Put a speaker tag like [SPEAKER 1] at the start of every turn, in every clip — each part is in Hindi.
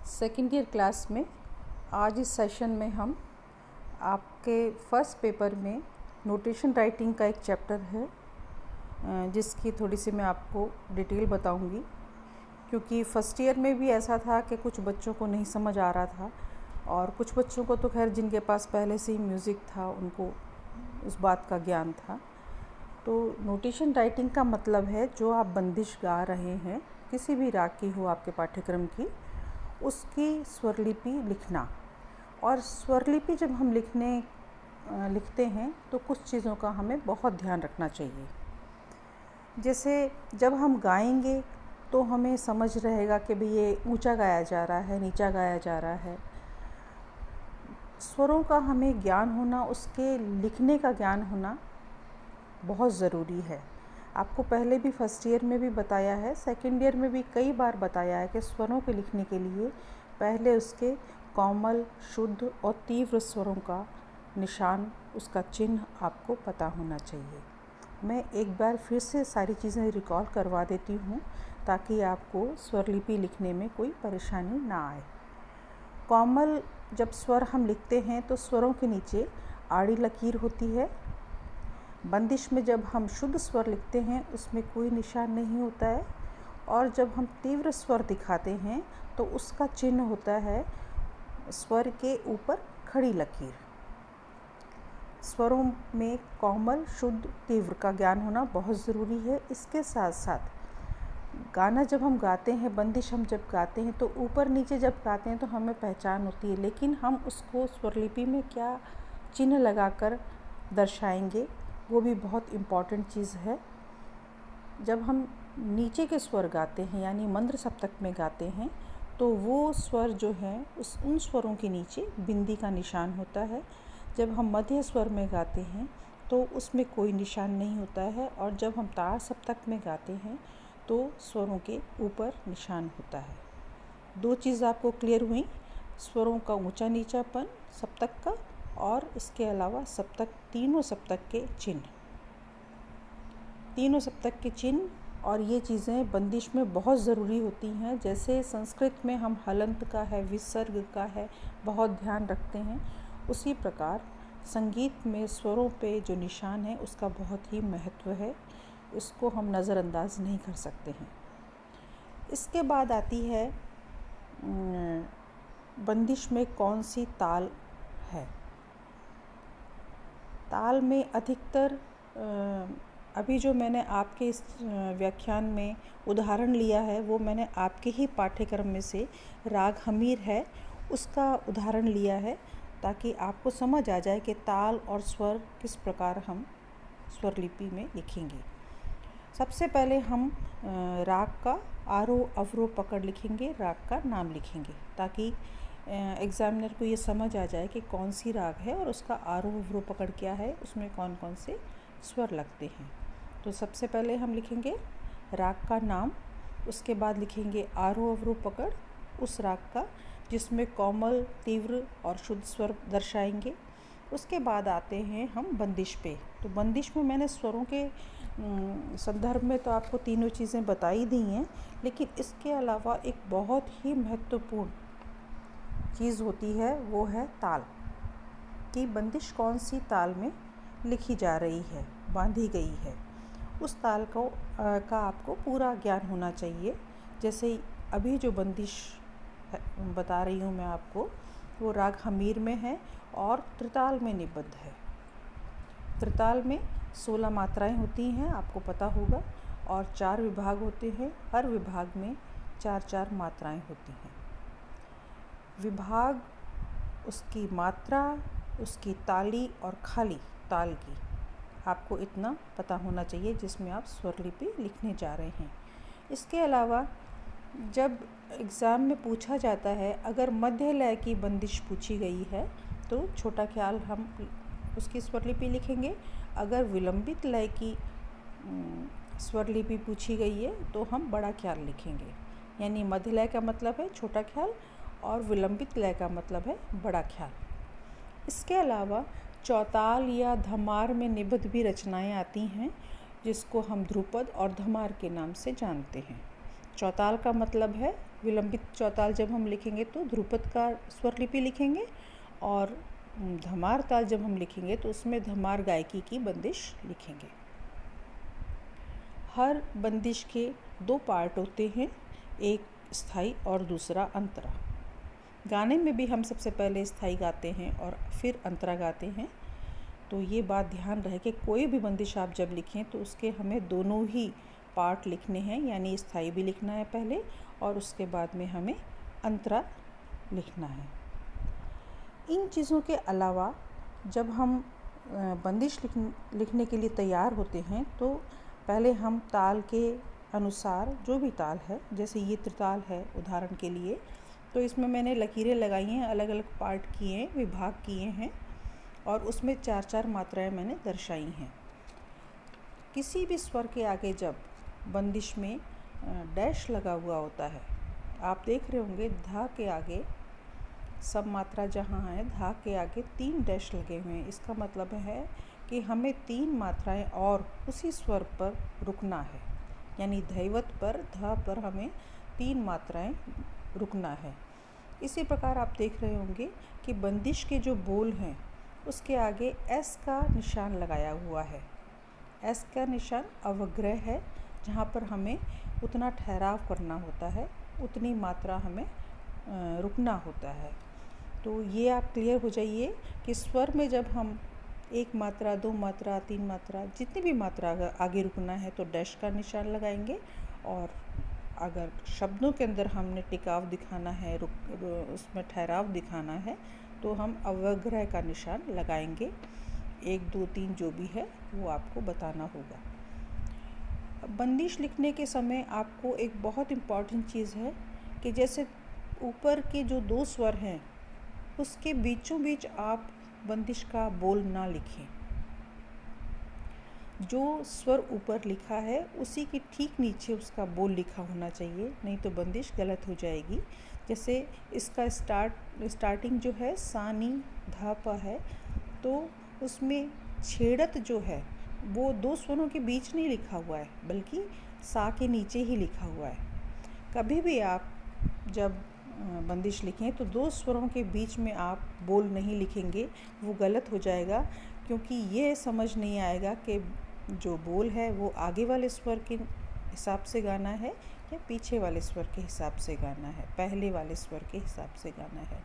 [SPEAKER 1] सेकेंड ईयर क्लास में आज इस सेशन में हम आपके फर्स्ट पेपर में नोटेशन राइटिंग का एक चैप्टर है जिसकी थोड़ी सी मैं आपको डिटेल बताऊंगी, क्योंकि फ़र्स्ट ईयर में भी ऐसा था कि कुछ बच्चों को नहीं समझ आ रहा था और कुछ बच्चों को तो खैर जिनके पास पहले से ही म्यूज़िक था उनको उस बात का ज्ञान था। तो नोटेशन राइटिंग का मतलब है जो आप बंदिश गा रहे हैं, किसी भी राग की हो आपके पाठ्यक्रम की, उसकी स्वरलिपि लिखना। और स्वरलिपि जब हम लिखते हैं तो कुछ चीज़ों का हमें बहुत ध्यान रखना चाहिए। जैसे जब हम गाएंगे तो हमें समझ रहेगा कि भाई ये ऊंचा गाया जा रहा है, नीचा गाया जा रहा है। स्वरों का हमें ज्ञान होना, उसके लिखने का ज्ञान होना बहुत ज़रूरी है। आपको पहले भी फर्स्ट ईयर में भी बताया है, सेकंड ईयर में भी कई बार बताया है कि स्वरों के लिखने के लिए पहले उसके कोमल, शुद्ध और तीव्र स्वरों का निशान, उसका चिन्ह आपको पता होना चाहिए। मैं एक बार फिर से सारी चीज़ें रिकॉल करवा देती हूँ ताकि आपको स्वरलिपि लिखने में कोई परेशानी ना आए। कोमल जब स्वर हम लिखते हैं तो स्वरों के नीचे आड़ी लकीर होती है। बंदिश में जब हम शुद्ध स्वर लिखते हैं उसमें कोई निशान नहीं होता है, और जब हम तीव्र स्वर दिखाते हैं तो उसका चिन्ह होता है स्वर के ऊपर खड़ी लकीर। स्वरों में कोमल, शुद्ध, तीव्र का ज्ञान होना बहुत ज़रूरी है। इसके साथ साथ गाना जब हम गाते हैं, बंदिश हम जब गाते हैं तो ऊपर नीचे जब गाते हैं तो हमें पहचान होती है, लेकिन हम उसको स्वरलिपि में क्या चिन्ह लगाकर दर्शाएंगे वो भी बहुत इम्पॉर्टेंट चीज़ है। जब हम नीचे के स्वर गाते हैं यानी मंद्र सप्तक में गाते हैं तो वो स्वर जो है उन स्वरों के नीचे बिंदी का निशान होता है। जब हम मध्य स्वर में गाते हैं तो उसमें कोई निशान नहीं होता है, और जब हम ताड़ सप्तक में गाते हैं तो स्वरों के ऊपर निशान होता है। दो चीज़ आपको क्लियर हुई, स्वरों का ऊंचा नीचापन सप्तक का, और इसके अलावा सप्तक, तीनों सप्तक के चिन्ह, तीनों सप्तक के चिन्ह। और ये चीज़ें बंदिश में बहुत ज़रूरी होती हैं। जैसे संस्कृत में हम हलंत का है, विसर्ग का है, बहुत ध्यान रखते हैं, उसी प्रकार संगीत में स्वरों पे जो निशान है उसका बहुत ही महत्व है। इसको हम नज़रअंदाज नहीं कर सकते हैं। इसके बाद आती है बंदिश में कौन सी ताल है। ताल में अधिकतर अभी जो मैंने आपके इस व्याख्यान में उदाहरण लिया है वो मैंने आपके ही पाठ्यक्रम में से राग हमीर है उसका उदाहरण लिया है, ताकि आपको समझ आ जाए कि ताल और स्वर किस प्रकार हम स्वरलिपि में लिखेंगे। सबसे पहले हम राग का आरोह अवरोह पकड़ लिखेंगे, राग का नाम लिखेंगे, ताकि एग्ज़ामिनर को ये समझ आ जाए कि कौन सी राग है और उसका आरोह अवरोह पकड़ क्या है, उसमें कौन कौन से स्वर लगते हैं। तो सबसे पहले हम लिखेंगे राग का नाम, उसके बाद लिखेंगे आरोह अवरोह पकड़ उस राग का जिसमें कोमल, तीव्र और शुद्ध स्वर दर्शाएंगे। उसके बाद आते हैं हम बंदिश पे। तो बंदिश में मैंने स्वरों के संदर्भ में तो आपको तीनों चीज़ें बताई दी हैं, लेकिन इसके अलावा एक बहुत ही महत्वपूर्ण चीज़ होती है, वो है ताल, कि बंदिश कौन सी ताल में लिखी जा रही है, बांधी गई है। उस ताल को का आपको पूरा ज्ञान होना चाहिए। जैसे अभी जो बंदिश बता रही हूँ मैं आपको, वो राग हमीर में है और त्रिताल में निबद्ध है। त्रिताल में 16 मात्राएं होती हैं, आपको पता होगा, और 4 विभाग होते हैं। हर विभाग में 4-4 मात्राएं होती हैं। विभाग, उसकी मात्रा, उसकी ताली और खाली ताल की आपको इतना पता होना चाहिए जिसमें आप स्वरलिपि लिखने जा रहे हैं। इसके अलावा जब एग्ज़ाम में पूछा जाता है, अगर मध्य लय की बंदिश पूछी गई है तो छोटा ख्याल हम उसकी स्वरलिपि लिखेंगे। अगर विलंबित लय की स्वरलिपि पूछी गई है तो हम बड़ा ख्याल लिखेंगे। यानी मध्य लय का मतलब है छोटा ख्याल और विलंबित लय का मतलब है बड़ा ख्याल। इसके अलावा चौताल या धमार में निबद्ध भी रचनाएं आती हैं जिसको हम ध्रुपद और धमार के नाम से जानते हैं। चौताल का मतलब है विलंबित चौताल जब हम लिखेंगे तो ध्रुपद का स्वर लिपि लिखेंगे, और धमार ताल जब हम लिखेंगे तो उसमें धमार गायकी की बंदिश लिखेंगे। हर बंदिश के 2 पार्ट होते हैं, एक स्थाई और दूसरा अंतरा। गाने में भी हम सबसे पहले स्थाई गाते हैं और फिर अंतरा गाते हैं। तो ये बात ध्यान रहे कि कोई भी बंदिश आप जब लिखें तो उसके हमें दोनों ही पार्ट लिखने हैं, यानी स्थाई भी लिखना है पहले और उसके बाद में हमें अंतरा लिखना है। इन चीज़ों के अलावा जब हम बंदिश लिखने के लिए तैयार होते हैं तो पहले हम ताल के अनुसार जो भी ताल है, जैसे ये त्रिताल है उदाहरण के लिए, तो इसमें मैंने लकीरें लगाई हैं, अलग अलग पार्ट किए हैं, विभाग किए हैं और उसमें 4-4 मात्राएं मैंने दर्शाई हैं। किसी भी स्वर के आगे जब बंदिश में डैश लगा हुआ होता है, आप देख रहे होंगे धा के आगे सब मात्रा जहाँ है, धा के आगे 3 डैश लगे हुए हैं। इसका मतलब है कि हमें 3 मात्राएं और उसी स्वर पर रुकना है, यानी धैवत पर धा पर हमें 3 मात्राएं रुकना है। इसी प्रकार आप देख रहे होंगे कि बंदिश के जो बोल हैं उसके आगे एस का निशान लगाया हुआ है। एस का निशान अवग्रह है, जहाँ पर हमें उतना ठहराव करना होता है, उतनी मात्रा हमें रुकना होता है। तो ये आप क्लियर हो जाइए कि स्वर में जब हम 1 मात्रा, 2 मात्रा, 3 मात्रा, जितनी भी मात्रा आगे रुकना है तो डैश का निशान लगाएंगे, और अगर शब्दों के अंदर हमने टिकाव दिखाना है, उसमें ठहराव दिखाना है, तो हम अवग्रह का निशान लगाएंगे। 1, 2, 3 जो भी है वो आपको बताना होगा। बंदिश लिखने के समय आपको एक बहुत इम्पॉर्टेंट चीज़ है कि जैसे ऊपर के जो 2 स्वर हैं उसके बीचों बीच आप बंदिश का बोल ना लिखें। जो स्वर ऊपर लिखा है उसी के ठीक नीचे उसका बोल लिखा होना चाहिए, नहीं तो बंदिश गलत हो जाएगी। जैसे इसका स्टार्टिंग जो है सा नी धा पा है, तो उसमें छेड़त जो है वो 2 स्वरों के बीच नहीं लिखा हुआ है, बल्कि सा के नीचे ही लिखा हुआ है। कभी भी आप जब बंदिश लिखें तो 2 स्वरों के बीच में आप बोल नहीं लिखेंगे, वो गलत हो जाएगा, क्योंकि ये समझ नहीं आएगा कि जो बोल है वो आगे वाले स्वर के हिसाब से गाना है या पीछे वाले स्वर के हिसाब से गाना है, पहले वाले स्वर के हिसाब से गाना है।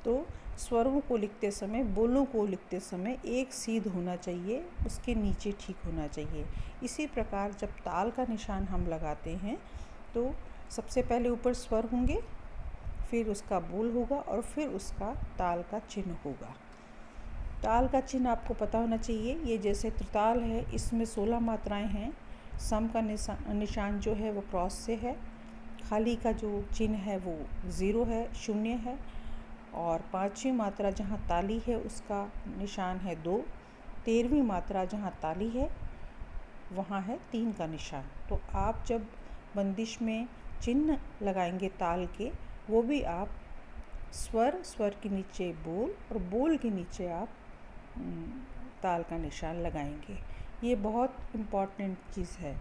[SPEAKER 1] तो स्वरों को लिखते समय, बोलों को लिखते समय एक सीध होना चाहिए, उसके नीचे ठीक होना चाहिए। इसी प्रकार जब ताल का निशान हम लगाते हैं तो सबसे पहले ऊपर स्वर होंगे, फिर उसका बोल होगा और फिर उसका ताल का चिन्ह होगा। ताल का चिन्ह आपको पता होना चाहिए। ये जैसे त्रिताल है, इसमें 16 मात्राएं हैं। सम का निशान जो है वो क्रॉस से है, खाली का जो चिन्ह है वो 0 है, 0 है, और 5वीं मात्रा जहाँ ताली है उसका निशान है 2, 13वीं मात्रा जहाँ ताली है वहाँ है 3 का निशान। तो आप जब बंदिश में चिन्ह लगाएंगे ताल के, वो भी आप स्वर के नीचे बोल और बोल के नीचे आप ताल का निशान लगाएंगे। ये बहुत इम्पॉर्टेंट चीज़ है।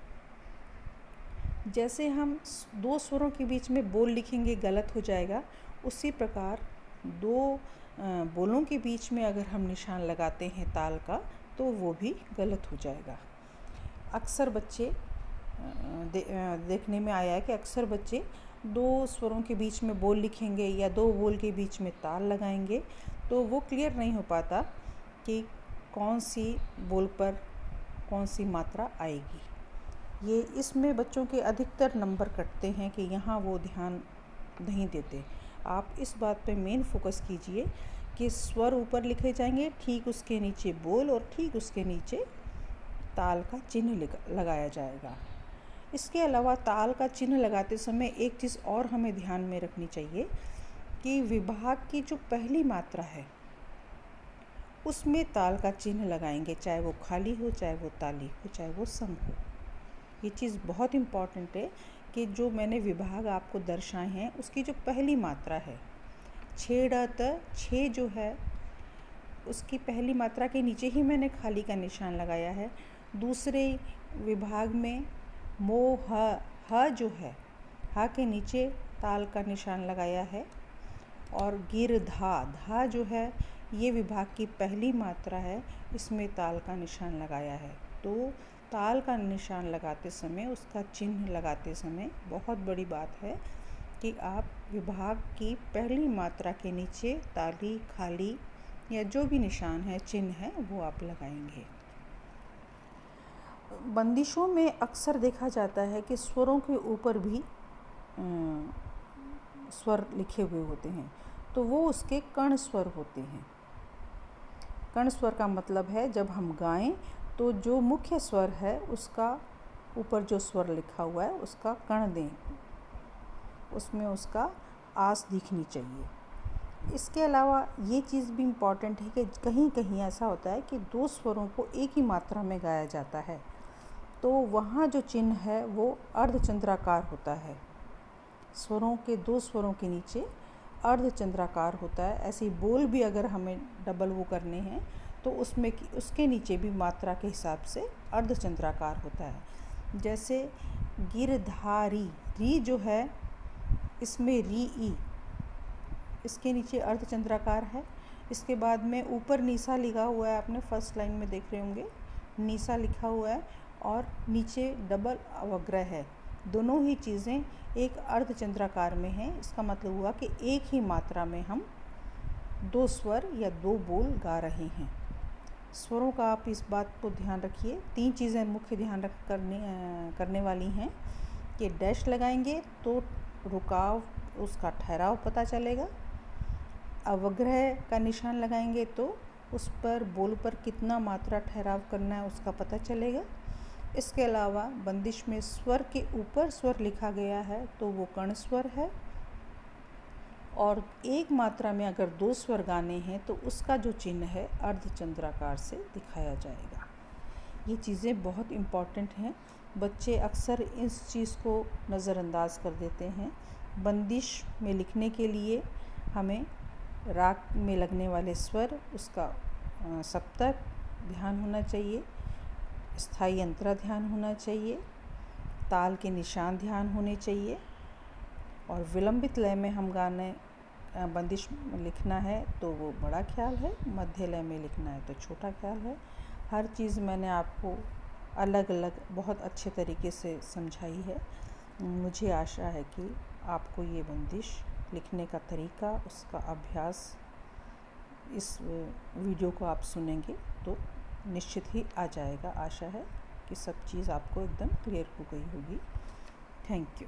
[SPEAKER 1] जैसे हम 2 स्वरों के बीच में बोल लिखेंगे गलत हो जाएगा, उसी प्रकार 2 बोलों के बीच में अगर हम निशान लगाते हैं ताल का तो वो भी गलत हो जाएगा। अक्सर बच्चे देखने में आया है कि अक्सर बच्चे 2 स्वरों के बीच में बोल लिखेंगे या 2 बोल के बीच में ताल लगाएंगे, तो वो क्लियर नहीं हो पाता कि कौन सी बोल पर कौन सी मात्रा आएगी। ये इसमें बच्चों के अधिकतर नंबर कटते हैं कि यहाँ वो ध्यान नहीं देते। आप इस बात पे मेन फोकस कीजिए कि स्वर ऊपर लिखे जाएंगे, ठीक उसके नीचे बोल और ठीक उसके नीचे ताल का चिन्ह लगाया जाएगा। इसके अलावा ताल का चिन्ह लगाते समय एक चीज़ और हमें ध्यान में रखनी चाहिए कि विभाग की जो पहली मात्रा है उसमें ताल का चिन्ह लगाएंगे, चाहे वो खाली हो, चाहे वो ताली हो, चाहे वो सम हो। ये चीज़ बहुत इम्पॉर्टेंट है कि जो मैंने विभाग आपको दर्शाए हैं उसकी जो पहली मात्रा है, छेड़त, छे जो है उसकी पहली मात्रा के नीचे ही मैंने खाली का निशान लगाया है। दूसरे विभाग में मो ह जो है, हा के नीचे ताल का निशान लगाया है। और गिर धा, धा जो है ये विभाग की पहली मात्रा है, इसमें ताल का निशान लगाया है। तो ताल का निशान लगाते समय, उसका चिन्ह लगाते समय बहुत बड़ी बात है कि आप विभाग की पहली मात्रा के नीचे ताली, खाली या जो भी निशान है, चिन्ह है, वो आप लगाएंगे। बंदिशों में अक्सर देखा जाता है कि स्वरों के ऊपर भी स्वर लिखे हुए होते हैं, तो वो उसके कर्ण स्वर होते हैं। कर्ण स्वर का मतलब है जब हम गाएं तो जो मुख्य स्वर है उसका ऊपर जो स्वर लिखा हुआ है उसका कर्ण दें, उसमें उसका आस दिखनी चाहिए। इसके अलावा ये चीज़ भी इम्पॉर्टेंट है कि कहीं कहीं ऐसा होता है कि दो स्वरों को एक ही मात्रा में गाया जाता है, तो वहाँ जो चिन्ह है वो अर्धचंद्राकार होता है। स्वरों के, दो स्वरों के नीचे अर्धचंद्राकार होता है। ऐसे बोल भी अगर हमें डबल वो करने हैं तो उसमें उसके नीचे भी मात्रा के हिसाब से अर्धचंद्राकार होता है। जैसे गिरधारी, री जो है इसमें री ई, इसके नीचे अर्धचंद्राकार है। इसके बाद में ऊपर नीसा लिखा हुआ है, आपने फर्स्ट लाइन में देख रहे होंगे, नीसा लिखा हुआ है और नीचे डबल अवग्रह है। दोनों ही चीज़ें एक अर्धचंद्राकार में हैं। इसका मतलब हुआ कि एक ही मात्रा में हम दो स्वर या दो बोल गा रहे हैं। स्वरों का आप इस बात को ध्यान रखिए। तीन चीज़ें मुख्य ध्यान करने वाली हैं कि डैश लगाएंगे तो रुकाव, उसका ठहराव पता चलेगा। अवग्रह का निशान लगाएंगे तो उस पर, बोल पर कितना मात्रा ठहराव करना है उसका पता चलेगा। इसके अलावा बंदिश में स्वर के ऊपर स्वर लिखा गया है तो वो कर्ण स्वर है, और एक मात्रा में अगर दो स्वर गाने हैं तो उसका जो चिन्ह है अर्धचंद्राकार से दिखाया जाएगा। ये चीज़ें बहुत इम्पॉर्टेंट हैं, बच्चे अक्सर इस चीज़ को नज़रअंदाज कर देते हैं। बंदिश में लिखने के लिए हमें राग में लगने वाले स्वर, उसका सप्तक ध्यान होना चाहिए, स्थायी अंतरा ध्यान होना चाहिए, ताल के निशान ध्यान होने चाहिए, और विलंबित लय में हम गाने बंदिश लिखना है तो वो बड़ा ख्याल है, मध्य लय में लिखना है तो छोटा ख्याल है। हर चीज़ मैंने आपको अलग अलग बहुत अच्छे तरीके से समझाई है। मुझे आशा है कि आपको ये बंदिश लिखने का तरीका, उसका अभ्यास, इस वीडियो को आप सुनेंगे तो निश्चित ही आ जाएगा। आशा है कि सब चीज़ आपको एकदम क्लियर हो गई होगी। Thank you.